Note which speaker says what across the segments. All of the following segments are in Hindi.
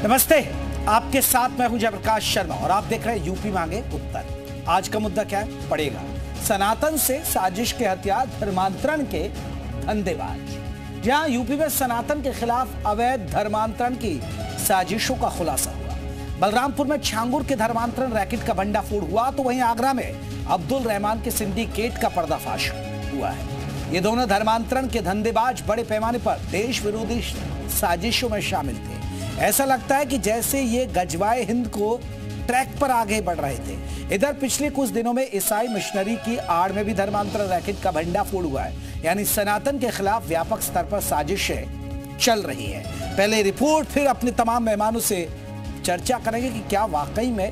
Speaker 1: नमस्ते, आपके साथ मैं हूं जयप्रकाश शर्मा और आप देख रहे हैं यूपी मांगे उत्तर। आज का मुद्दा क्या है? पड़ेगा सनातन से साजिश के हथियार धर्मांतरण के धंधेबाज। जहां यूपी में सनातन के खिलाफ अवैध धर्मांतरण की साजिशों का खुलासा हुआ। बलरामपुर में छांगुर के धर्मांतरण रैकेट का भंडाफोड़ हुआ, तो वहीं आगरा में अब्दुल रहमान के सिंडिकेट का पर्दाफाश हुआ है। ये दोनों धर्मांतरण के धंधेबाज बड़े पैमाने पर देश विरोधी साजिशों में शामिल थे। ऐसा लगता है कि जैसे ये गजवाए हिंद को ट्रैक पर आगे बढ़ रहे थे। इधर पिछले कुछ दिनों में ईसाई मिशनरी की आड़ में भी धर्मांतरण रैकेट का भंडाफोड़ हुआ है। यानी सनातन के खिलाफ व्यापक स्तर पर साजिशें चल रही है। पहले रिपोर्ट, फिर अपने तमाम मेहमानों से चर्चा करेंगे कि क्या वाकई में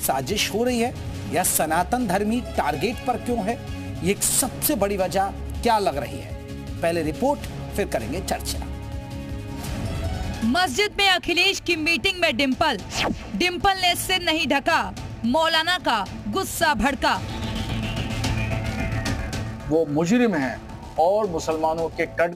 Speaker 1: साजिश हो रही है या सनातन धर्मी टारगेट पर क्यों है। ये सबसे बड़ी वजह क्या लग रही है? पहले रिपोर्ट, फिर करेंगे चर्चा।
Speaker 2: मस्जिद में अखिलेश की मीटिंग में डिंपल ने सिर नहीं ढका, मौलाना का गुस्सा भड़का।
Speaker 3: वो मुजरिम है और मुसलमानों के कट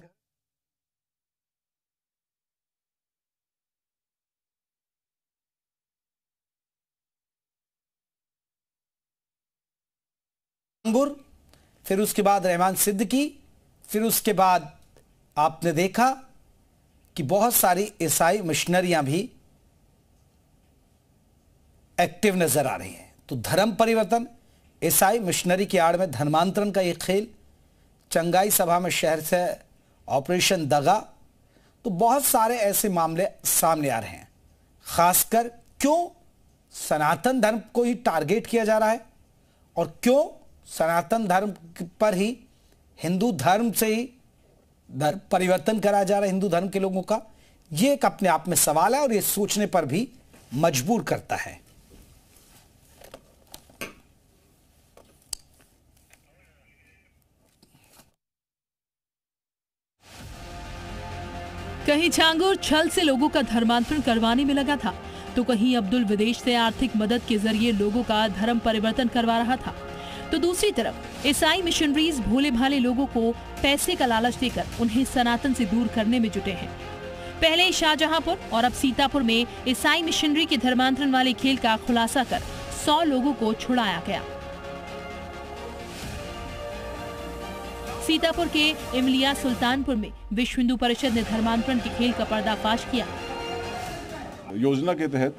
Speaker 1: फिर उसके बाद रहमान सिद्दीकी, फिर उसके बाद आपने देखा कि बहुत सारी ईसाई मिशनरियां भी एक्टिव नजर आ रही हैं। तो धर्म परिवर्तन, ईसाई मिशनरी की आड़ में धर्मांतरण का एक खेल, चंगाई सभा में शहर से ऑपरेशन दगा, तो बहुत सारे ऐसे मामले सामने आ रहे हैं। खासकर क्यों सनातन धर्म को ही टारगेट किया जा रहा है और क्यों सनातन धर्म पर ही, हिंदू धर्म से ही धर्म परिवर्तन करा जा रहा है हिंदू धर्म के लोगों का। यह एक अपने आप में सवाल है और यह सोचने पर भी मजबूर करता है।
Speaker 2: कहीं छांगुर छल से लोगों का धर्मांतरण करवाने में लगा था, तो कहीं अब्दुल विदेश से आर्थिक मदद के जरिए लोगों का धर्म परिवर्तन करवा रहा था। तो दूसरी तरफ ईसाई मिशनरीज भोले भाले लोगों को पैसे का लालच देकर उन्हें सनातन से दूर करने में जुटे हैं। पहले शाहजहांपुर और अब सीतापुर में ईसाई मिशनरी के धर्मांतरण वाले खेल का खुलासा कर 100 लोगों को छुड़ाया गया। सीतापुर के इमलिया सुल्तानपुर में विश्व हिंदू परिषद ने धर्मांतरण के खेल का पर्दाफाश किया।
Speaker 4: योजना के तहत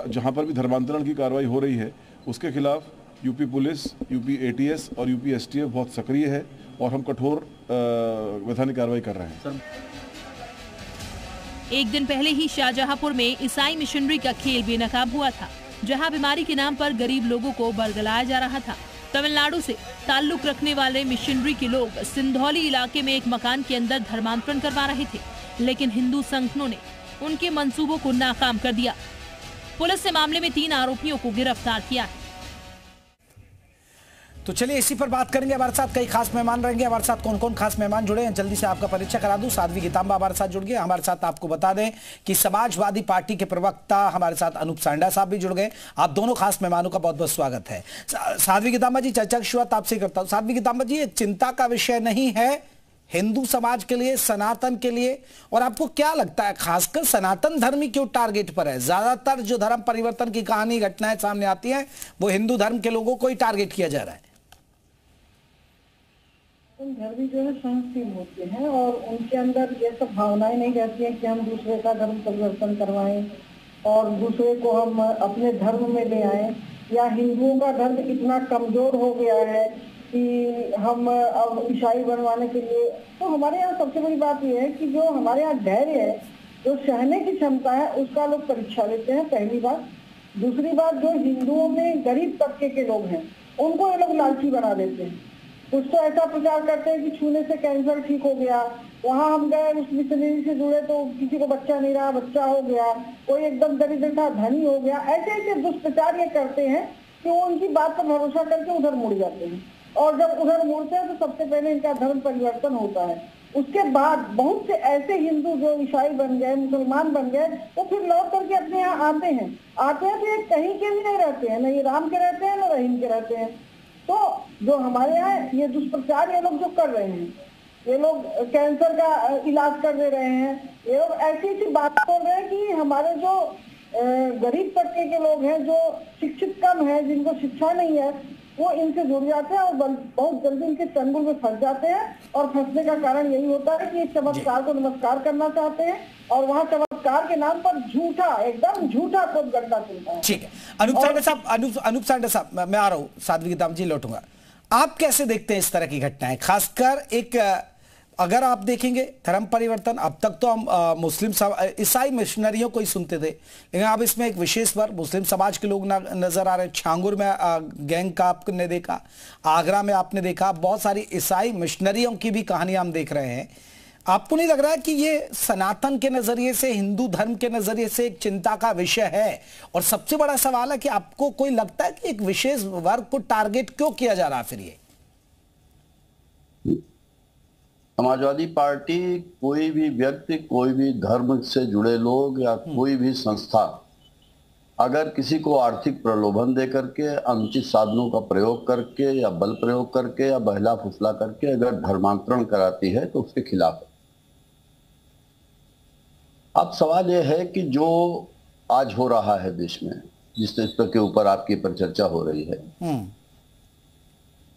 Speaker 4: जहां पर भी धर्मांतरण की कार्रवाई हो रही है, उसके खिलाफ यूपी पुलिस, यूपी एटीएस और यूपी एसटीएफ बहुत सक्रिय है और हम कठोर वैधानिक कार्रवाई कर रहे हैं।
Speaker 2: एक दिन पहले ही शाहजहांपुर में ईसाई मिशनरी का खेल बेनकाब हुआ था, जहां बीमारी के नाम पर गरीब लोगों को बरगलाया जा रहा था। तमिलनाडु से ताल्लुक रखने वाले मिशनरी के लोग सिंधौली इलाके में एक मकान के अंदर धर्मांतरण करवा रहे थे, लेकिन हिंदू संगठनों ने उनके मंसूबों को नाकाम कर दिया। पुलिस ने मामले में 3 आरोपियों को गिरफ्तार किया है।
Speaker 1: तो चलिए इसी पर बात करेंगे। हमारे साथ कई खास मेहमान रहेंगे। हमारे साथ कौन कौन खास मेहमान जुड़े हैं, जल्दी से आपका परिचय करा दूं। साध्वी गीतांबा हमारे साथ जुड़ गए। हमारे साथ आपको बता दें कि समाजवादी पार्टी के प्रवक्ता हमारे साथ अनूप सांडा साहब भी जुड़ गए। आप दोनों खास मेहमानों का बहुत बहुत स्वागत है। साध्वी गीतांबा जी, चर्चा की शुरुआत आपसे करता हूं। साध्वी गीतांबा जी, ये चिंता का विषय नहीं है हिंदू समाज के लिए, सनातन के लिए? और आपको क्या लगता है खासकर सनातन धर्म क्यों टारगेट पर है? ज्यादातर जो धर्म परिवर्तन की कहानी, घटनाएं सामने आती हैं, वो हिंदू धर्म के लोगों को ही टारगेट किया जा रहा है।
Speaker 5: धर्मी जो है सहनशील होते हैं और उनके अंदर ये सब भावनाएं नहीं रहती हैं कि हम दूसरे का धर्म परिवर्तन करवाएं और दूसरे को हम अपने धर्म में ले आए, या हिंदुओं का धर्म इतना कमजोर हो गया है कि हम अब ईसाई बनवाने के लिए। तो हमारे यहाँ सबसे बड़ी बात यह है कि जो हमारे यहाँ धैर्य है, जो सहने की क्षमता है, उसका लोग परीक्षा लेते हैं, पहली बात। दूसरी बात, जो हिंदुओं में गरीब तबके के लोग हैं, उनको ये लोग लालची बना देते हैं। कुछ तो ऐसा प्रचार करते हैं कि छूने से कैंसर ठीक हो गया, वहाँ हम गए उस मिशनरी से जुड़े तो किसी को बच्चा नहीं रहा, बच्चा हो गया, कोई एकदम दरिद्र था, धनी हो गया। ऐसे ऐसे दुष्प्रचार ये करते हैं कि वो उनकी बात पर भरोसा करके उधर मुड़ जाते हैं, और जब उधर मुड़ते हैं तो सबसे पहले इनका धर्म परिवर्तन होता है। उसके बाद बहुत से ऐसे हिंदू जो ईसाई बन गए, मुसलमान बन गए, वो फिर लौट करके अपने यहाँ आते हैं तो ये कहीं के भी नहीं रहते हैं, न ये राम के रहते हैं न रहीम के रहते हैं। तो जो हमारे यहाँ ये दुष्प्रचार ये लोग जो कर रहे हैं, ये लोग कैंसर का इलाज कर दे रहे हैं, ये लोग ऐसी ऐसी बात बोल रहे हैं कि हमारे जो गरीब तबके के लोग हैं, जो शिक्षित कम है, जिनको शिक्षा नहीं है, वो इनसे जुड़ जाते हैं और बहुत जल्दी इनके चंगुल में फंस जाते हैं। और फंसने का कारण यही होता है कि चमत्कार को नमस्कार करना चाहते हैं और वहाँ चमत्कार के नाम पर झूठा, एकदम झूठा प्रोपगंडा चलता है।
Speaker 1: ठीक है, अनूप सांडा साहब, मैं आ रहा हूँ, साध्वी गीताम जी लौटूंगा। आप कैसे देखते हैं इस तरह की घटनाएं, खासकर एक अगर आप देखेंगे धर्म परिवर्तन, अब तक तो हम मुस्लिम ईसाई मिशनरियों को ही सुनते थे, लेकिन अब इसमें एक विशेष वर्ग मुस्लिम समाज के लोग नजर आ रहे हैं। छांगुर में गैंग का आपने देखा, आगरा में आपने देखा, बहुत सारी ईसाई मिशनरियों की भी कहानियां हम देख रहे हैं। आपको नहीं लग रहा है कि ये सनातन के नजरिए से, हिंदू धर्म के नजरिए से एक चिंता का विषय है? और सबसे बड़ा सवाल है कि आपको कोई लगता है कि एक विशेष वर्ग को टारगेट क्यों किया जा रहा है? फिर ये
Speaker 6: समाजवादी पार्टी, कोई भी व्यक्ति, कोई भी धर्म से जुड़े लोग या कोई भी संस्था अगर किसी को आर्थिक प्रलोभन दे करके, अनुचित साधनों का प्रयोग करके या बल प्रयोग करके या बहला फुसला करके अगर धर्मांतरण कराती है तो उसके खिलाफ है। अब सवाल यह है कि जो आज हो रहा है देश में, जिस तरीके के ऊपर आपकी पर चर्चा हो रही है,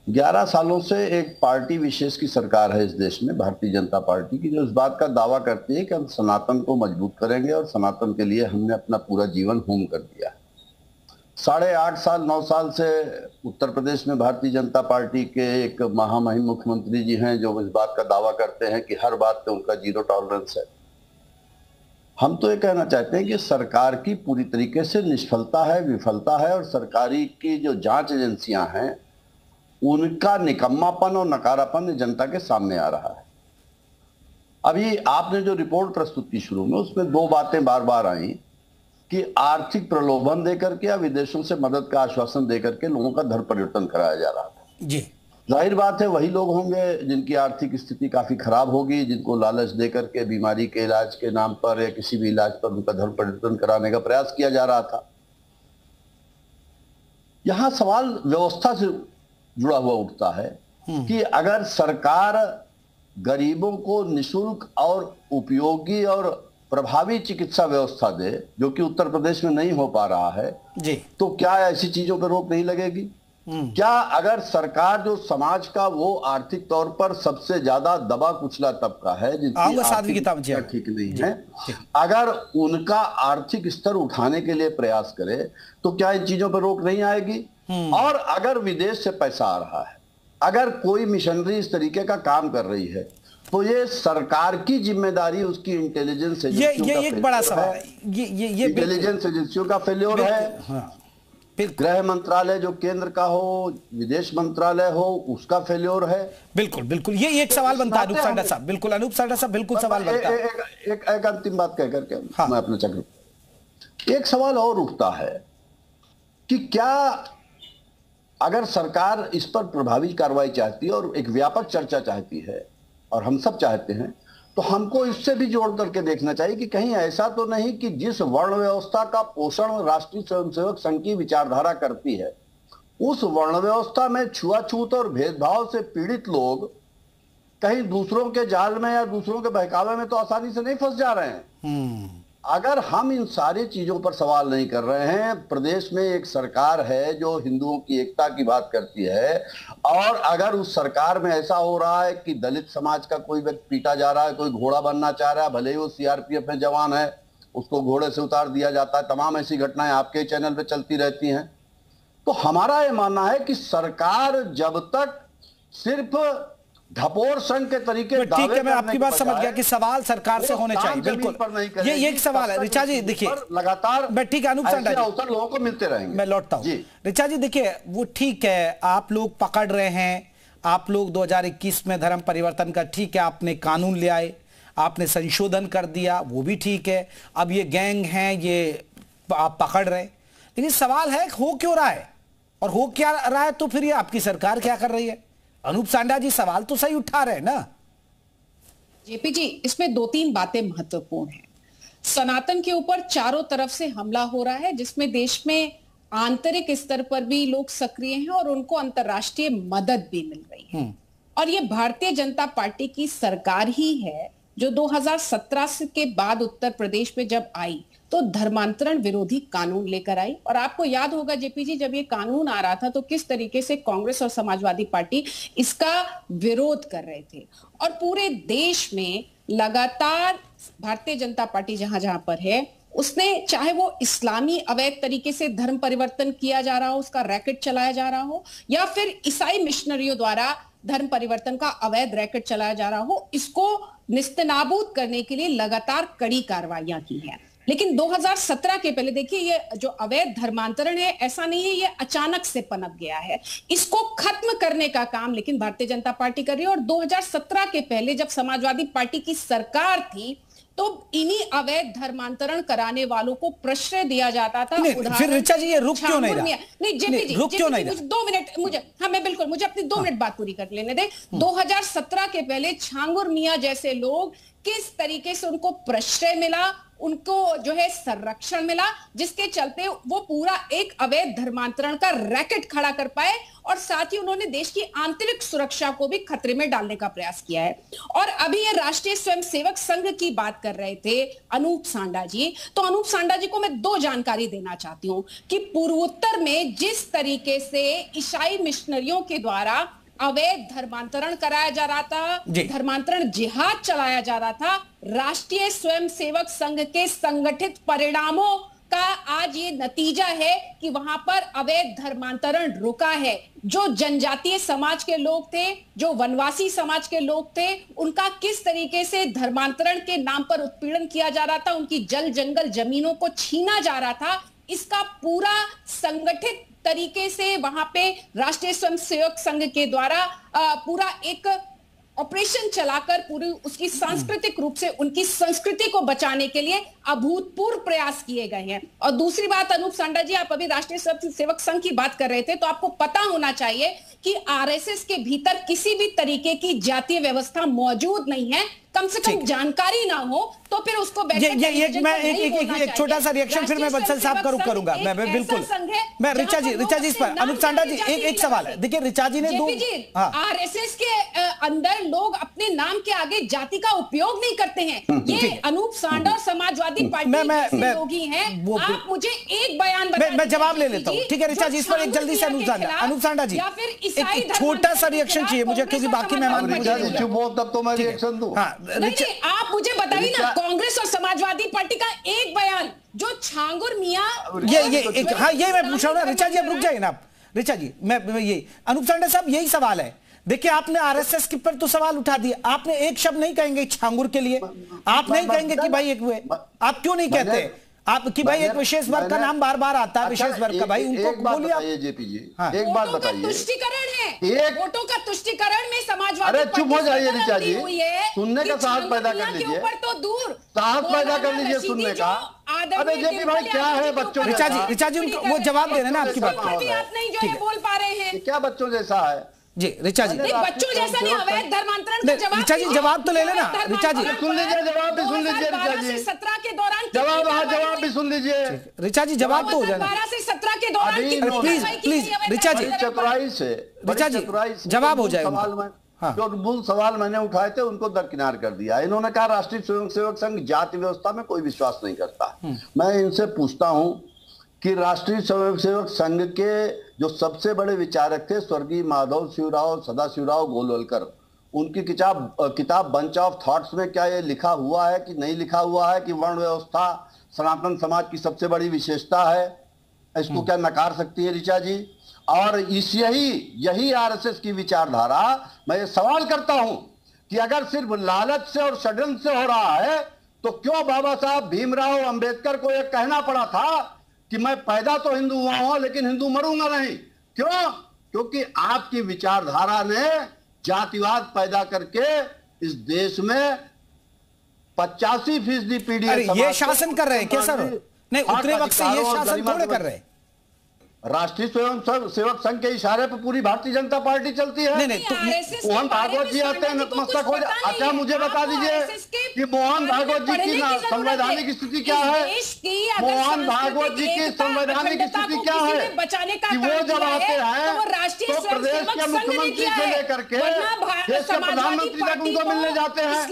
Speaker 6: 11 सालों से एक पार्टी विशेष की सरकार है इस देश में, भारतीय जनता पार्टी की, जो इस बात का दावा करती है कि हम सनातन को मजबूत करेंगे और सनातन के लिए हमने अपना पूरा जीवन होम कर दिया है। 8.5 साल 9 साल से उत्तर प्रदेश में भारतीय जनता पार्टी के एक महामहिम मुख्यमंत्री जी हैं जो इस बात का दावा करते हैं कि हर बात पे उनका जीरो टॉलरेंस है। हम तो ये कहना चाहते हैं कि सरकार की पूरी तरीके से निष्फलता है, विफलता है, और सरकारी की जो जांच एजेंसियां हैं उनका निकम्मापन और नकारापन जनता के सामने आ रहा है। अभी आपने जो रिपोर्ट प्रस्तुत की शुरू में, उसमें 2 बातें बार बार आई कि आर्थिक प्रलोभन देकर के या विदेशों से मदद का आश्वासन देकर के लोगों का धर्म परिवर्तन कराया जा रहा था।
Speaker 1: जी,
Speaker 6: जाहिर बात है वही लोग होंगे जिनकी आर्थिक स्थिति काफी खराब होगी, जिनको लालच देकर के बीमारी के इलाज के नाम पर या किसी भी इलाज पर उनका धर्म परिवर्तन कराने का प्रयास किया जा रहा था। यहां सवाल व्यवस्था से जुड़ा हुआ उठता है कि अगर सरकार गरीबों को निशुल्क और उपयोगी और प्रभावी चिकित्सा व्यवस्था दे, जो कि उत्तर प्रदेश में नहीं हो पा रहा है
Speaker 1: जी, तो
Speaker 6: क्या ऐसी चीजों पर रोक नहीं लगेगी? क्या अगर सरकार जो समाज का वो आर्थिक तौर पर सबसे ज्यादा दबा कुचला तबका है, जिनकी आर्थिक ठीक नहीं है, अगर उनका आर्थिक स्तर उठाने के लिए प्रयास करे तो क्या इन चीजों पर रोक नहीं आएगी? और अगर विदेश से पैसा आ रहा है, अगर कोई मिशनरी इस तरीके का काम कर रही है, तो ये सरकार की जिम्मेदारी, उसकी इंटेलिजेंस एजेंसियों का
Speaker 1: एक बड़ा सवाल है।
Speaker 6: ये इंटेलिजेंस एजेंसियों का फेल्योर है। गृह मंत्रालय जो केंद्र का हो, विदेश मंत्रालय हो, उसका फेल्योर है।
Speaker 1: बिल्कुल बिल्कुल, ये एक सवाल बनता है अनूप सांडा साहब। बिल्कुल अनूप सांडा साहब, बिल्कुल सवाल बनता है।
Speaker 6: एक अंतिम बात कह करके मैं अपना चक्र, एक सवाल और उठता है कि क्या अगर सरकार इस पर प्रभावी कार्रवाई चाहती है और एक व्यापक चर्चा चाहती है, और हम सब चाहते हैं, तो हमको इससे भी जोड़ करके देखना चाहिए कि कहीं ऐसा तो नहीं कि जिस वर्ण व्यवस्था का पोषण राष्ट्रीय स्वयंसेवक संघ की विचारधारा करती है, उस वर्ण व्यवस्था में छुआछूत और भेदभाव से पीड़ित लोग कहीं दूसरों के जाल में या दूसरों के बहकावे में तो आसानी से नहीं फंस जा रहे हैं। अगर हम इन सारी चीजों पर सवाल नहीं कर रहे हैं, प्रदेश में एक सरकार है जो हिंदुओं की एकता की बात करती है, और अगर उस सरकार में ऐसा हो रहा है कि दलित समाज का कोई व्यक्ति पीटा जा रहा है, कोई घोड़ा बनना चाह रहा है, भले ही वो सीआरपीएफ में जवान है, उसको घोड़े से उतार दिया जाता है, तमाम ऐसी घटनाएं आपके चैनल पे चलती रहती हैं, तो हमारा यह मानना है कि सरकार जब तक सिर्फ ढपोर संघ के तरीके,
Speaker 1: ठीक है, मैं आपकी बात समझ गया कि सवाल सरकार से होने चाहिए। बिल्कुल, ये एक सवाल है। ऋचा जी देखिए,
Speaker 6: लगातार
Speaker 1: मैं ठीक है, अनूप सांडा जी,
Speaker 6: अवसर लोगों को मिलते रहेंगे।
Speaker 1: मैं लौटता हूं। ऋचा जी देखिए, वो ठीक है, आप लोग पकड़ रहे हैं, आप लोग 2021 में धर्म परिवर्तन का, ठीक है, आपने कानून ले आए, आपने संशोधन कर दिया, वो भी ठीक है। अब ये गैंग हैं, ये आप पकड़ रहे, लेकिन सवाल है हो क्यों रहा है, और हो क्या रहा है, तो फिर ये आपकी सरकार क्या कर रही है? अनूप सांडा जी सवाल तो सही उठा रहे हैं ना।
Speaker 7: जेपी जी, इसमें 2-3 बातें महत्वपूर्ण हैं। सनातन के ऊपर चारों तरफ से हमला हो रहा है, जिसमें देश में आंतरिक स्तर पर भी लोग सक्रिय हैं और उनको अंतर्राष्ट्रीय मदद भी मिल रही है। और ये भारतीय जनता पार्टी की सरकार ही है जो 2017 के बाद उत्तर प्रदेश में जब आई तो धर्मांतरण विरोधी कानून लेकर आई। और आपको याद होगा जेपी जी, जब ये कानून आ रहा था तो किस तरीके से कांग्रेस और समाजवादी पार्टी इसका विरोध कर रहे थे। और पूरे देश में लगातार भारतीय जनता पार्टी जहां जहां पर है, उसने चाहे वो इस्लामी अवैध तरीके से धर्म परिवर्तन किया जा रहा हो, उसका रैकेट चलाया जा रहा हो, या फिर ईसाई मिशनरियों द्वारा धर्म परिवर्तन का अवैध रैकेट चलाया जा रहा हो, इसको निस्तेनाबूद करने के लिए लगातार कड़ी कार्रवाइयां की हैं। लेकिन 2017 के पहले देखिए, ये जो अवैध धर्मांतरण है, ऐसा नहीं है ये अचानक से पनप गया है, इसको खत्म करने का काम लेकिन भारतीय जनता पार्टी कर रही है। और 2017 के पहले जब समाजवादी पार्टी की सरकार थी तो इन्हीं अवैध धर्मांतरण कराने वालों को प्रश्रय दिया जाता था।
Speaker 1: फिर ऋचा जी ये रुक क्यों नहीं रहा?
Speaker 7: नहीं जेपी जी, रुक क्यों नहीं रहा? 2 मिनट मुझे, हाँ मैं बिल्कुल, मुझे अपनी 2 मिनट बात पूरी कर लेने दे। 2017 के पहले छांगुर मियां जैसे लोग किस तरीके से उनको प्रश्रय मिला, उनको जो है संरक्षण मिला, जिसके चलते वो पूरा एक अवैध धर्मांतरण का रैकेट खड़ा कर पाए और साथ ही उन्होंने देश की आंतरिक सुरक्षा को भी खतरे में डालने का प्रयास किया है। और अभी ये राष्ट्रीय स्वयंसेवक संघ की बात कर रहे थे अनूप सांडा जी, तो अनूप सांडा जी को मैं 2 जानकारी देना चाहती हूं कि पूर्वोत्तर में जिस तरीके से ईसाई मिशनरियों के द्वारा अवैध धर्मांतरण कराया जा रहा था, धर्मांतरण जिहाद चलाया जा रहा था, राष्ट्रीय स्वयंसेवक संघ के संगठित परिणामों का आज ये नतीजा है कि वहां पर अवैध धर्मांतरण रुका है। जो जनजातीय समाज के लोग थे, जो वनवासी समाज के लोग थे, उनका किस तरीके से धर्मांतरण के नाम पर उत्पीड़न किया जा रहा था, उनकी जल जंगल जमीनों को छीना जा रहा था, इसका पूरा संगठित तरीके से वहां पे राष्ट्रीय स्वयंसेवक संघ के द्वारा पूरा एक ऑपरेशन चलाकर पूरी उसकी सांस्कृतिक रूप से उनकी संस्कृति को बचाने के लिए अभूतपूर्व प्रयास किए गए हैं। और दूसरी बात, अनूप सांडा जी, आप अभी राष्ट्रीय स्वयंसेवक संघ की बात कर रहे थे, तो आपको पता होना चाहिए कि आरएसएस के भीतर किसी भी तरीके की जातीय व्यवस्था मौजूद नहीं है। कम से कम जानकारी ना हो तो फिर उसको मैं
Speaker 1: एक छोटा सा रिएक्शन फिर मैं बंसल साहब का रुख करूंगा। मैं बिल्कुल, मैं ऋचा जी इस पर, अनूप सांडा जी एक सवाल है। देखिए ऋचा जी ने 2
Speaker 7: आरएसएस के अंदर लोग अपने नाम के आगे जाति का उपयोग नहीं करते हैं। ये अनूप सांडा और समाजवादी पार्टी के लोग ही हैं। आप मुझे एक बयान बताइए,
Speaker 1: मैं जवाब ले लेता हूँ। ठीक है ऋचा जी, इस पर एक जल्दी से अनूप सांडा जी एक छोटा सा रिएक्शन चाहिए मुझे, क्योंकि बाकी मेहमान
Speaker 6: तब तो मैं रिएक्शन दूं।
Speaker 7: नहीं, आप मुझे बताइए ना, कांग्रेस और समाजवादी पार्टी का एक बयान जो छांगुर मियां
Speaker 1: ये मैं पूछ रहा हूं ना। ऋचा जी अब रुक जाइए ना आप। ऋचा जी मैं ये अनूप सांडा साहब यही सवाल है। देखिए आपने आरएसएस के पर तो सवाल उठा दिए, आपने एक शब्द नहीं कहेंगे छांगुर के लिए, आप नहीं कहेंगे कि भाई एक आप क्यों नहीं कहते आप कि भाई एक विशेष वर्ग का नाम बार बार आता है, विशेष वर्ग का, भाई उनको बोलिए आप।
Speaker 6: जेपी जी एक बात बताइए,
Speaker 7: तुष्टिकरण है, वोटों का तुष्टिकरण में समाजवादी,
Speaker 6: अरे चुप हो जाइए ऋचा जी, सुनने का साहस पैदा कर लीजिए,
Speaker 7: तो दूर
Speaker 6: साहस पैदा कर लीजिए सुनने का। अरे जेपी भाई क्या है बच्चों,
Speaker 1: ऋचा जी वो जवाब दे रहे हैं ना आपकी बात,
Speaker 7: आप नहीं जो है बोल पा रहे हैं,
Speaker 6: क्या बच्चों जैसा है
Speaker 1: जी। ऋचा जी
Speaker 7: बच्चों जैसा नहीं, अवैध धर्मांतरण का जवाब,
Speaker 1: ऋचा जी जवाब तो ले लेना। ऋचा जी
Speaker 6: सुन लीजिए, जवाब भी सुन लीजिए ऋचा जी,
Speaker 7: 17 के दौरान
Speaker 6: जवाब भी सुन लीजिए
Speaker 1: ऋचा जी, जवाब तो हो जाए
Speaker 7: 12 से 17 के दौरान
Speaker 1: प्लीज ऋचा जी,
Speaker 6: चतुराई से
Speaker 1: ऋचा जी जवाब हो जाए।
Speaker 6: जो मूल सवाल मैंने उठाए थे उनको दरकिनार कर दिया। इन्होंने कहा राष्ट्रीय स्वयंसेवक संघ जाति व्यवस्था में कोई विश्वास नहीं करता। मैं इनसे पूछता हूं कि राष्ट्रीय स्वयंसेवक संघ के जो सबसे बड़े विचारक थे स्वर्गीय माधव शिवराव सदाशिवराव गोलवलकर, उनकी किताब बंच ऑफ थॉट्स में क्या ये लिखा हुआ है कि नहीं लिखा हुआ है कि वर्ण व्यवस्था सनातन समाज की सबसे बड़ी विशेषता है? इसको क्या नकार सकती है ऋचा जी? और यही आरएसएस की विचारधारा, मैं ये सवाल करता हूं कि अगर सिर्फ लालच से और षड्यंत्र से हो रहा है तो क्यों बाबा साहब भीमराव अंबेडकर को यह कहना पड़ा था कि मैं पैदा तो हिंदू हुआ हूं लेकिन हिंदू मरूंगा नहीं? क्यों? क्योंकि आपकी विचारधारा ने जातिवाद पैदा करके इस देश में 85% पीढ़ी
Speaker 1: ये शासन कर रहे हैं क्या सर? नहीं, उतने वक्त से ये शासन थोड़े कर रहे हैं।
Speaker 6: राष्ट्रीय स्वयंसेवक संघ के इशारे पर पूरी भारतीय जनता पार्टी चलती है।
Speaker 1: नहीं
Speaker 6: मोहन भागवत जी आते हैं नतमस्तक हो जाए। अच्छा मुझे बता दीजिए, कि मोहन भागवत जी की संवैधानिक स्थिति क्या है? मोहन भागवत जी की संवैधानिक स्थिति क्या है कि वो जब आते हैं तो प्रदेश के मुख्यमंत्री से लेकर के देश के प्रधानमंत्री तक उनको मिलने जाते हैं।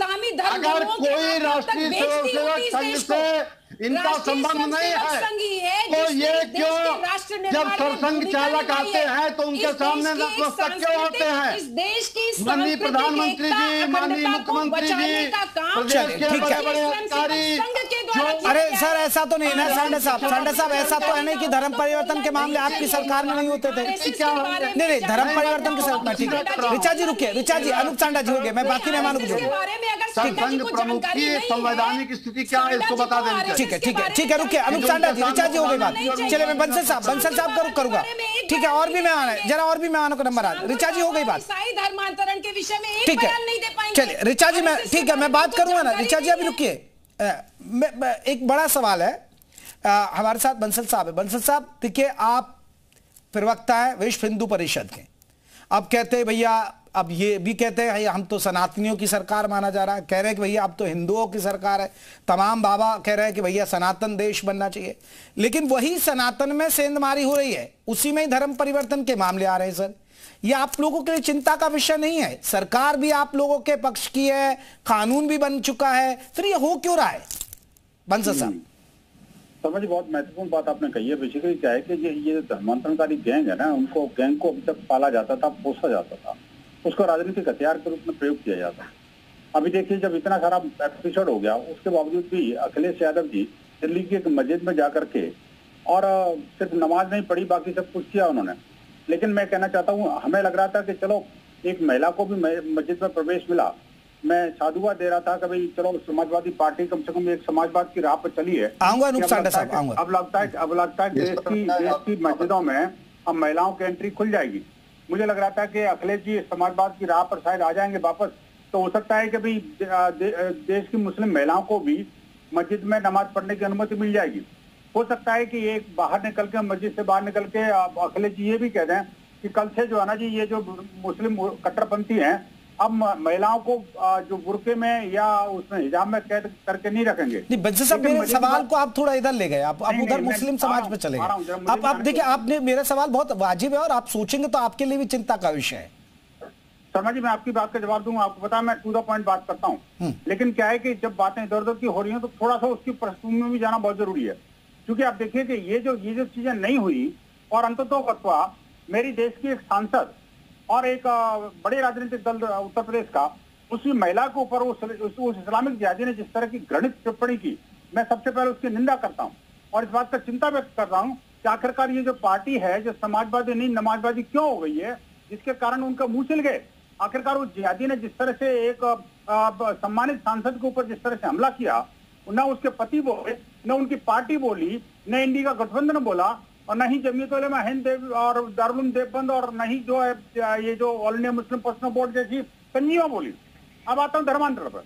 Speaker 6: अगर कोई राष्ट्रीय स्वयंसेवक संघ से इनका संबंध नहीं है तो ये क्यों जब सरसंघ चालक आते हैं तो उनके सामने नतमस्तक क्यों होते हैं? माननीय प्रधानमंत्री जी, माननीय मुख्यमंत्री जी, प्रदेश के बड़े-बड़े अधिकारी।
Speaker 1: अरे सर ऐसा तो नहीं ना सांडे साहब ऐसा तो है नहीं कि धर्म परिवर्तन के मामले आपकी सरकार में नहीं होते थे। नहीं धर्म परिवर्तन की सरकार, ठीक है। ऋचा जी रुकिए, ऋचा जी, अनूप सांडा जी हो गए, मैं बाकी मेहमानों को जोड़ूंगा।
Speaker 6: सरसंघ प्रमुख की संवैधानिक स्थिति क्या है इसको बता दें।
Speaker 1: ठीक है रुकिए, अनूप सांडा जी, ऋचा जी हो गई बात। चलिए मैं बंसल साहब का रुख करूंगा। ठीक है, और भी मेहमान है, जरा और भी मेहमानों को नंबर आ। ऋचा जी हो गई बात,
Speaker 7: धर्मांतरण के विषय में
Speaker 1: ठीक है। चलिए ऋचा जी, मैं ठीक है मैं बात करूंगा ना। ऋचा जी अभी रुकिए, एक बड़ा सवाल है। हमारे साथ बंसल साहब है। बंसल साहब देखिए, आप प्रवक्ता है विश्व हिंदू परिषद के। अब कहते हैं भैया, अब ये भी कहते हैं हम तो सनातनियों की सरकार माना जा रहा है, कह रहे हैं कि भैया अब तो हिंदुओं की सरकार है। तमाम बाबा कह रहे हैं कि भैया सनातन देश बनना चाहिए, लेकिन वही सनातन में सेंधमारी हो रही है, उसी में ही धर्म परिवर्तन के मामले आ रहे हैं। सर ये आप लोगों के लिए चिंता का विषय नहीं है? सरकार भी आप लोगों के पक्ष की है, कानून भी बन चुका है, फिर ये हो क्यों रहा है? बंसल साहब
Speaker 8: समझ, बहुत महत्वपूर्ण बात आपने कही है। बेसिकली क्या है कि ये धर्मांतरणकारी गैंग है ना, उनको गैंग को अभी तक पाला जाता था, पोसा जाता था, उसको राजनीतिक हथियार के रूप में प्रयोग किया जाता है। अभी देखिए, जब इतना सारा एपिसोड हो गया, उसके बावजूद भी अखिलेश यादव जी दिल्ली की एक मस्जिद में जाकर के और सिर्फ नमाज नहीं पढ़ी, बाकी सब कुछ किया उन्होंने। लेकिन मैं कहना चाहता हूँ, हमें लग रहा था कि चलो एक महिला को भी मस्जिद में प्रवेश मिला। मैं साधुवाद दे रहा था कि भाई चलो समाजवादी पार्टी कम से कम एक समाजवाद की राह पर चली है।
Speaker 1: अब लगता है
Speaker 8: देश की मस्जिदों में अब महिलाओं की एंट्री खुल जाएगी। मुझे लग रहा था कि अखिलेश जी समाजवाद की राह पर शायद आ जाएंगे वापस, तो हो सकता है कि भाई देश की मुस्लिम महिलाओं को भी मस्जिद में नमाज पढ़ने की अनुमति मिल जाएगी। हो सकता है कि एक बाहर निकल के, मस्जिद से बाहर निकल के अखिलेश जी ये भी कह दें कि कल से जो है ना जी, ये जो मुस्लिम कट्टरपंथी हैं अब महिलाओं को जो बुर्के में या उसमें हिजाब में कैद करके नहीं रखेंगे।
Speaker 1: नहीं बंसल साहब, मेरे सवाल को आप थोड़ा इधर ले गए, आप उधर मुस्लिम समाज पे चले गए। आप देखिए, आपने मेरा सवाल बहुत वाजिब है और आप सोचेंगे तो आपके लिए भी चिंता का विषय है।
Speaker 8: शर्मा जी, मैं आपकी बात का जवाब दूंगा। आपको पता है मैं टू द पॉइंट बात करता हूँ, लेकिन क्या है कि जब बातें इधर उधर की हो रही हैं तो थोड़ा सा उसकी पृष्ठभूमि में भी जाना बहुत जरूरी है। क्योंकि आप देखिए कि ये जो चीजें नहीं हुई, और अंततोगत्वा मेरी देश की एक सांसद और एक बड़े राजनीतिक दल उत्तर प्रदेश का, उसी महिला के ऊपर उस इस्लामिक जिहादी ने जिस तरह की घृणित टिप्पणी की, मैं सबसे पहले उसकी निंदा करता हूं और इस बात का चिंता व्यक्त कर रहा हूं कि आखिरकार ये जो पार्टी है जो समाजवादी नहीं नमाजवादी क्यों हो गई है, जिसके कारण उनका मुंह सिल गए। आखिरकार उस जिहादी ने जिस तरह से एक सम्मानित सांसद के ऊपर जिस तरह से हमला किया, न उसके पति बोले, न उनकी पार्टी बोली, न इंडी का गठबंधन बोला, और न ही जमीयत उलेमा हिंद और दारुल उलूम देवबंद, और न ही जो है ये जो all India Muslim personal board जैसी तंजीमें बोली। अब आता हूं धर्मांतरण पर।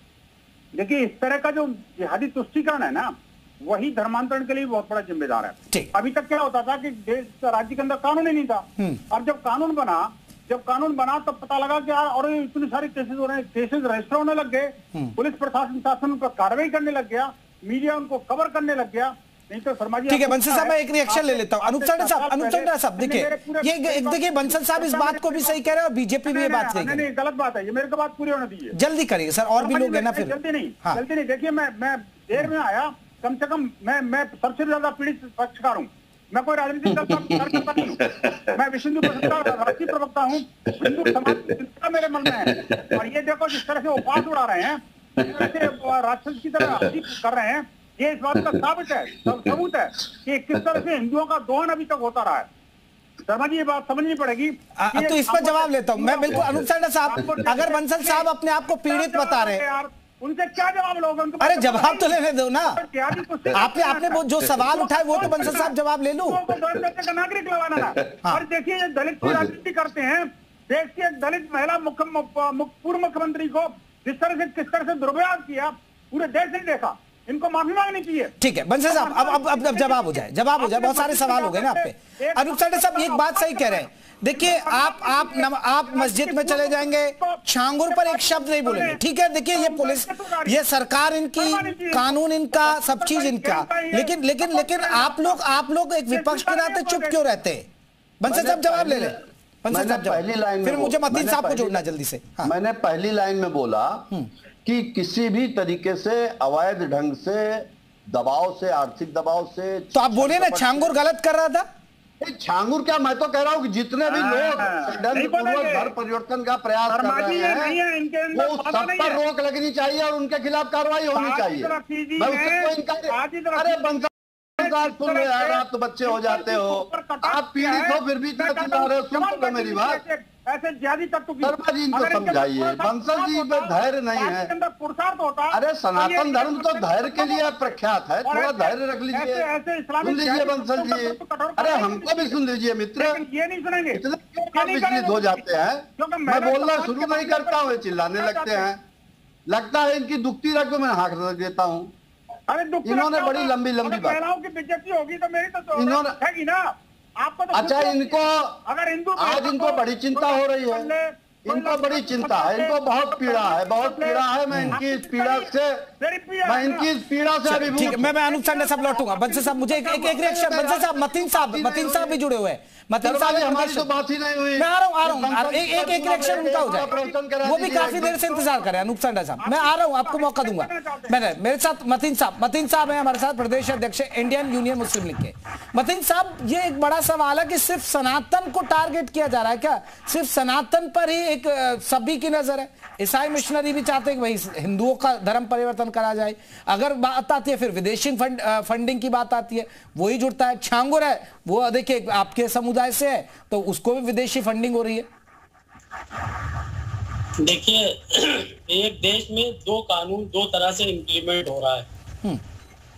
Speaker 8: देखिए, इस तरह का जो जिहादी तुष्टीकरण है ना, वही धर्मांतरण के लिए बहुत बड़ा जिम्मेदार है। अभी तक क्या होता था कि देश राज्य के अंदर कानून ही नहीं था, और जब कानून बना तब पता लगा कि और इतने सारे केसेस हो रहे हैं, केसेस रजिस्टर होने लग गए, पुलिस प्रशासन उन पर कार्रवाई करने लग गया, मीडिया उनको कवर करने लग गया। नहीं तो शर्मा जी,
Speaker 1: ठीक है बंसल साहब, मैं एक रिएक्शन ले लेता हूं। अनूप सांडा साहब देखिए, ये देखिए बंसल साहब इस बात को भी सही कह रहे हैं और बीजेपी भी ये बात सही कह रही है।
Speaker 8: नहीं, गलत बात है ये, मेरे को बात पूरी होने दीजिए।
Speaker 1: जल्दी करिए सर, और भी लोग हैं ना फिर।
Speaker 8: जल्दी नहीं। देखिए, मैं देर में आया, कम से कम मैं सबसे ज्यादा पीड़ित पक्षकार हूँ। मैं कोई राजनीतिक दल का कार्यकर्ता नहीं हूँ, मैं विश्व हिंदू परिषद का राष्ट्रीय प्रवक्ता हूँ। हिंदू समाज की चिंता मेरे मन में है, और ये देखो जिस तरह से उपवास उड़ा रहे हैं, जिस तरह से राक्षस की तरह कर रहे हैं, ये इस बात का सबूत है कि किस तरह से हिंदुओं का दोहन अभी तक होता रहा है। शर्मा जी, ये बात समझनी पड़ेगी।
Speaker 1: तो इस पर जवाब लेता हूँ मैं, बिल्कुल। अनूप सांडा साहब, अगर बंसल साहब अपने आप को पीड़ित बता रहे हैं,
Speaker 8: उनसे क्या जवाब लोगे?
Speaker 1: अरे जवाब तो लेने दो ना। आपने वो जो सवाल उठाए वो तो बंसल साहब जवाब ले लो।
Speaker 8: नागरिक लगाना ना। और देखिए, ये दलित की राजनीति करते हैं, देश की एक दलित महिला पूर्व मुख्यमंत्री को किस तरह से दुर्व्यवहार किया, पूरे देश ने देखा। इनको माफी मांगनी चाहिए।
Speaker 1: ठीक है बंसल साहब, अब जवाब हो जाए, बहुत सारे सवाल हो गए ना आप पे। अनूप साठे साहब एक बात सही कह रहे हैं, देखिए आप मस्जिद में चले जाएंगे, छांगुर पर एक शब्द नहीं बोलेंगे, ठीक है। देखिए ये पुलिस, ये सरकार इनकी, कानून इनका, सब चीज इनका, लेकिन आप लोग एक विपक्ष के नाते चुप क्यों रहते हैं? बंसल साहब जवाब ले ले।
Speaker 6: पहली लाइन
Speaker 1: फिर मुझे मतीन साहब को जोड़ना जल्दी से।
Speaker 6: मैंने पहली लाइन में बोला कि किसी भी तरीके से अवैध ढंग से दबाव से, आर्थिक दबाव से,
Speaker 1: तो आप बोले ना छांगुर गलत कर रहा था।
Speaker 6: छांगुर क्या, मैं तो कह रहा हूं कि जितने भी लोग षड्यंत्रपूर्वक घर परिवर्तन का प्रयास कर रहे हैं वो सब पर रोक लगनी चाहिए और उनके खिलाफ कार्रवाई होनी चाहिए। मैं उससे कोई इनकार, अरे बंसल सुन रहे यार, आप तो बच्चे हो जाते हो, आप पीड़ित हो फिर भी चिल्ला रहे हो, सुन तो मेरी बात।
Speaker 8: ऐसे ज्यादा
Speaker 6: शर्मा जी इनको समझाइए, बंसल जी में धैर्य नहीं है। अरे सनातन धर्म तो धैर्य के लिए प्रख्यात है, थोड़ा धैर्य रख लीजिए। सुन लीजिए बंसल जी, अरे हमको भी सुन लीजिए मित्र,
Speaker 8: ये नहीं सुनेंगे,
Speaker 6: इतने क्यों विचलित हो जाते हैं? मैं बोलना शुरू नहीं करता हूँ, चिल्लाने लगते हैं। लगता है इनकी दुखती रख दो, मैं हाथ रख देता हूँ।
Speaker 8: अरे
Speaker 6: इन्होंने बड़ी लंबी बात,
Speaker 8: की बेइज्जती होगी तो मेरी तो
Speaker 6: इन्होंने
Speaker 8: है ना आपको। तो
Speaker 6: अच्छा इनको
Speaker 8: अगर हिंदू
Speaker 6: आज इनको बड़ी चिंता हो रही है, इनको बड़ी चिंता है, इनको बहुत पीड़ा है, बहुत पीड़ा है। मैं इनकी इस पीड़ा से अभी
Speaker 1: ठीक है, मैं अनूप साठे साहब लौटूंगा। बंसल साहब मुझे एक रिएक्शन, बंसल साहब, मतीन साहब भी जुड़े हुए हैं। मतीन साहब
Speaker 6: हमारी तो बात ही नहीं हुई,
Speaker 1: मैं आ रहा हूँ एक रिएक्शन उनका हो जाए, वो भी काफी देर से इंतजार कर रहे हैं। अनूप साठे साहब मैं आ रहा हूँ, आपको मौका दूंगा। मेरे साथ मतीन साहब हैं, हमारे साथ प्रदेश अध्यक्ष इंडियन यूनियन मुस्लिम लीग के। मतीन साहब ये एक बड़ा सवाल है कि सिर्फ सनातन को टारगेट किया जा रहा है क्या? सिर्फ सनातन पर ही एक सभी की नजर है? ईसाई मिशनरी भी चाहते हैं कि भाई हिंदुओं का धर्म परिवर्तन करा जाए। अगर बात आती है फिर विदेशी फंडिंग की बात आती है, वही जुड़ता है। छांगुर है वो देखिए आपके समुदाय से है, तो उसको भी विदेशी फंडिंग हो रही है।
Speaker 9: देखिए एक देश में दो कानून दो तरह से इम्प्लीमेंट हो रहा है।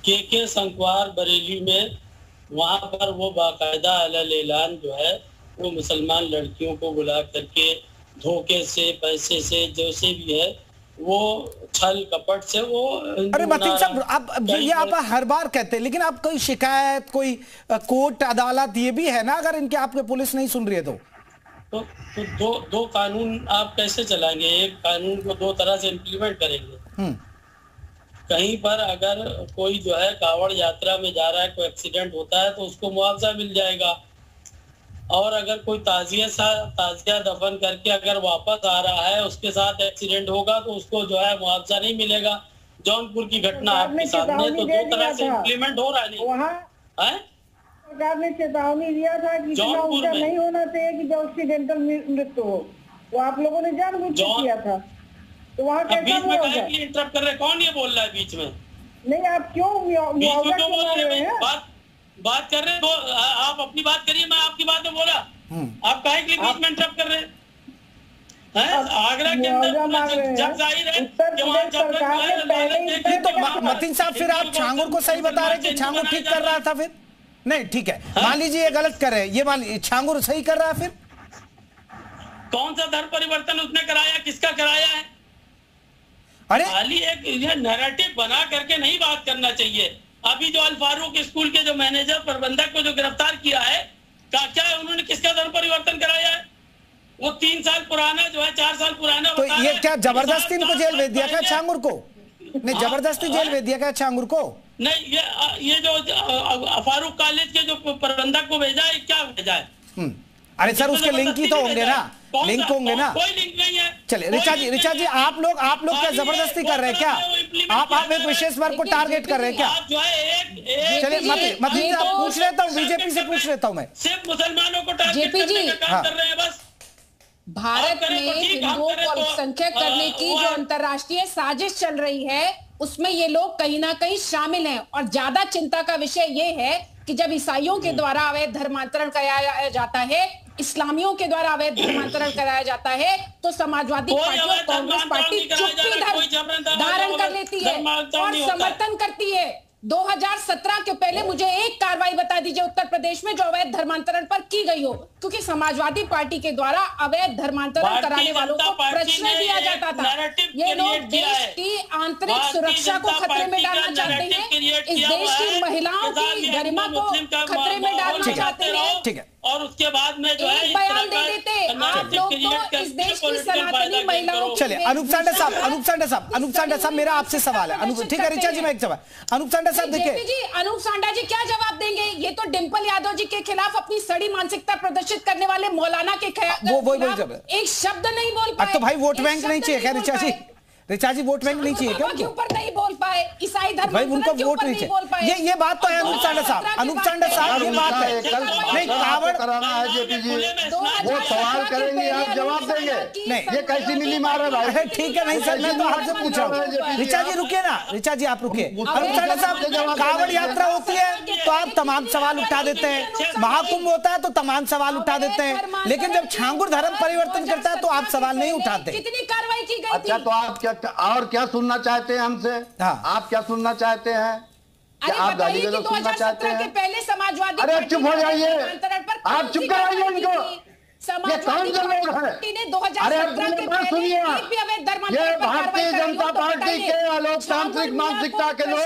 Speaker 9: के संकवार बरेली में वहां पर वो बाकायदा ऐलान जो है वो मुसलमान लड़कियों को बुला करके धोखे से, पैसे से, जैसे भी है वो छल कपट से वो।
Speaker 1: अरे मतीन साहब आप ये आप हर बार कहते हैं, लेकिन आप कोई शिकायत, कोई कोर्ट अदालत ये भी है ना, अगर इनके आपके पुलिस नहीं सुन रही है
Speaker 9: तो दो कानून आप कैसे चलाएंगे? एक कानून को दो तरह से इम्प्लीमेंट करेंगे। कहीं पर अगर कोई जो है कावड़ यात्रा में जा रहा है, कोई एक्सीडेंट होता है तो उसको मुआवजा मिल जाएगा, और अगर कोई ताजिया दफन करके अगर वापस आ रहा है उसके साथ एक्सीडेंट होगा तो उसको जो है मुआवजा नहीं मिलेगा। जौनपुर की घटना आपके सामने, तो दो तरह से इम्प्लीमेंट हो रहा है।
Speaker 5: सरकार ने चेतावनी दिया था कि इतना ऊंचा नहीं होना चाहिए कि जब एक्सीडेंटल मृत्यु हो, वो आप लोगों ने जानबूझ के किया था, तो वहाँ कैसा हुआ?
Speaker 9: इंटरप्ट कर रहे, कौन ये बोल रहा है बीच में?
Speaker 5: नहीं आप क्यों मुआवजा क्यों मांग रहे हैं?
Speaker 9: बात कर रहे हैं, आप अपनी बात करिए, मैं आपकी बात में बोला। आप काहे के लिए बीच में इंटरप्ट कर रहे हैं? आगरा के अंदर जब जाहिर है कि वहाँ जब
Speaker 1: तो मतीन साहब फिर आप छांगुर को सही बता रहे कि छांगुर ठीक कर रहा था? फिर नहीं, ठीक है, मान लीजिए ये गलत कर रहे हैं, ये मान लीजिए छांगुर सही कर रहा है, फिर
Speaker 9: कौन सा धर्म परिवर्तन उसने कराया, किसका कराया है?
Speaker 1: अरे
Speaker 9: खाली एक नैरेटिव बना करके नहीं बात करना चाहिए। अभी जो अल फारूक स्कूल के जो मैनेजर प्रबंधक को जो गिरफ्तार किया है, क्या है उन्होंने किसका धर्म परिवर्तन कराया है? वो 3 साल पुराना जो है, 4 साल पुराना।
Speaker 1: तो ये क्या जबरदस्ती इनको जेल भेज दिया क्या छांगुर को? नहीं, जबरदस्ती जेल भेज दिया क्या छांगुर को?
Speaker 9: नहीं, ये जो फारूक कॉलेज के जो प्रबंधक को भेजा है, क्या भेजा है?
Speaker 1: अरे सर उसके लिंक ही तो होंगे ना, लिंक होंगे ना।
Speaker 9: कोई लिंक नहीं है।
Speaker 1: चलिए ऋचा जी आप लोग क्या जबरदस्ती कर रहे हैं क्या? आप एक विशेष वर्ग को टारगेट कर रहे हैं क्या? चलिए मतीन साहब पूछ लेता हूँ, बीजेपी से पूछ लेता हूँ मैं।
Speaker 9: सिर्फ मुसलमानों को टारगेट करने का काम कर रहे हैं बस।
Speaker 7: भारत में हिंदुओं को अल्पसंख्यक करने की जो अंतर्राष्ट्रीय साजिश चल रही है उसमें ये लोग कहीं ना कहीं शामिल हैं। और ज्यादा चिंता का विषय ये है कि जब ईसाइयों के द्वारा अवैध धर्मांतरण कराया जाता है, इस्लामियों के द्वारा अवैध धर्मांतरण कराया जाता है, तो समाजवादी पार्टी और कांग्रेस पार्टी चुप्पी धारण कर लेती है और समर्थन करती है। 2017 के पहले मुझे एक कार्रवाई बता दीजिए उत्तर प्रदेश में जो अवैध धर्मांतरण पर की गई हो, क्योंकि समाजवादी पार्टी के द्वारा अवैध धर्मांतरण कराने वालों को प्रश्रय दिया जाता था। ये लोग देश की आंतरिक सुरक्षा को खतरे में डालना चाहते हैं, इस देश की महिलाओं की गरिमा को खतरे में डालना चाहते हैं।
Speaker 1: ठीक है,
Speaker 9: और उसके बाद में जो है
Speaker 7: बयान दे देते आप लोग तो इस देश की सनातनी महिलाओं।
Speaker 1: चलिए अनूप सांडा साहब मेरा आपसे सवाल है। ठीक है ऋचा जी, मैं एक सवाल अनूप सांडा साहब देखिए।
Speaker 7: अनूप सांडा जी क्या जवाब देंगे? ये तो डिंपल यादव जी के खिलाफ अपनी सड़ी मानसिकता प्रदर्शित करने वाले मौलाना के खिलाफ एक शब्द नहीं बोल पाए।
Speaker 1: तो भाई वोट बैंक नहीं चाहिए क्या ऋचा जी वोट बैंक नहीं चाहिए क्या?
Speaker 7: के ऊपर नहीं बोल पाए, ईसाई धर्म
Speaker 1: भाई उनको वोट नहीं चाहिए, ये बात तो है अनूप सांडा साहब ये बात है। नहीं कावड़
Speaker 6: कराना है जेपी जी, वो सवाल करेंगे आप जवाब देंगे।
Speaker 1: नहीं
Speaker 6: ये कैसी मिली मार है भाई?
Speaker 1: ठीक है, नहीं सर मैं तो आपसे पूछ रहा हूँ। ऋचा जी रुकिए ना, ऋचा जी आप रुकिए। अनूप सांडा साहब कावड़ यात्रा होती है तो आप तमाम सवाल उठा देते हैं, महाकुंभ होता है तो तमाम सवाल उठा देते हैं, लेकिन जब छांगुर धर्म परिवर्तन करता है तो आप सवाल नहीं उठाते।
Speaker 7: कितनी कार्रवाई की गई?
Speaker 6: अच्छा तो आप क्या और क्या सुनना चाहते हैं हमसे?
Speaker 1: हाँ।
Speaker 6: आप क्या सुनना चाहते हैं? क्या आप गाली गलौज सुनना चाहते हैं?
Speaker 7: पहले समाजवादी
Speaker 6: अरे चुप हो जाइए, आप चुप कराइए इनको। ये कौन से लोग हैं? अरे बात सुनिए, ये भारतीय जनता पार्टी के अलोकतांत्रिक मानसिकता के लोग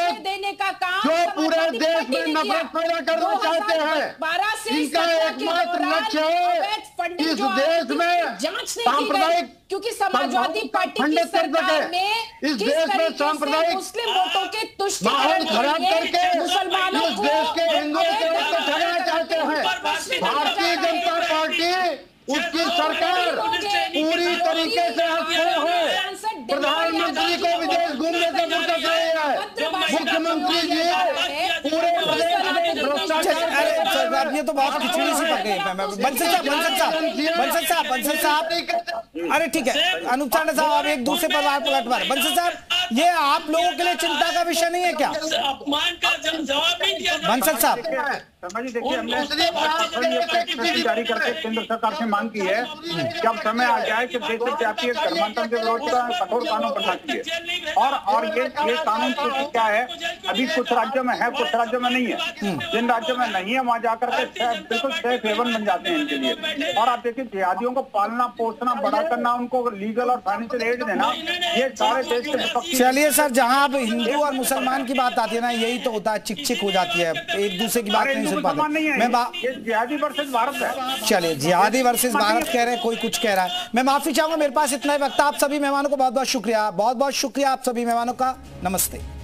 Speaker 6: जो पूरे देश में नफरत पैदा करना चाहते हैं, इनका एकमात्र लक्ष्य है इस देश में सांप्रदायिक
Speaker 7: क्योंकि समाजवादी पार्टी की सरकार ने
Speaker 6: इस देश में सांप्रदायिक
Speaker 7: मुस्लिम वोटों के
Speaker 6: माहौल खराब करके
Speaker 7: मुसलमानों
Speaker 6: इस देश के हिंदुओं के वोट को ठगाना चाहते हैं। भारतीय जनता पार्टी, उसकी सरकार पूरी तरीके से हस्तक्षेप है। प्रधानमंत्री को विदेश घूमने से फुर्सत नहीं है। मुख्यमंत्री जी पूरे प्रदेश में भ्रष्टाचार।
Speaker 1: ये तो बहुत खिचड़ी सी पक गई। बंसल साहब अरे ठीक है अनूप सांडा साहब, आप एक दूसरे पर पलटवार। बंसल साहब ये आप लोगों के लिए चिंता का विषय नहीं है क्या?
Speaker 9: अपमान का जवाब नहीं दिया
Speaker 1: बंसल साहब
Speaker 8: देखिए हमने जारी करके केंद्र सरकार से मांग की है कि अब समय आ गया है कि देशव्यापी धर्मांतरण के विरोध का कठोर कानून बनना चाहिए। और ये कानून क्या है, अभी कुछ राज्यों में है, कुछ राज्यों में नहीं है। जिन राज्यों में नहीं है वहां जाकर के बिल्कुल सेफ हेवन बन जाते हैं इनके लिए। और आप देखिए जिहादियों को पालना पोसना बड़ा करना, उनको लीगल और फाइनेंशियल एड देना, ये सारे देश के विपक्षी।
Speaker 1: चलिए सर, जहां अब हिंदू और मुसलमान की बात आती है ना, यही तो होता है, चिक हो जाती है, एक दूसरे की बात नहीं सुन पाते।
Speaker 8: ये जिहादी वर्सेस भारत है।
Speaker 1: चलिए जिहादी वर्सेस भारत कह रहे हैं, कोई कुछ कह रहा है। मैं माफी चाहूंगा, मेरे पास इतना ही वक्त। आप सभी मेहमानों को बहुत बहुत शुक्रिया, आप सभी मेहमानों का नमस्ते।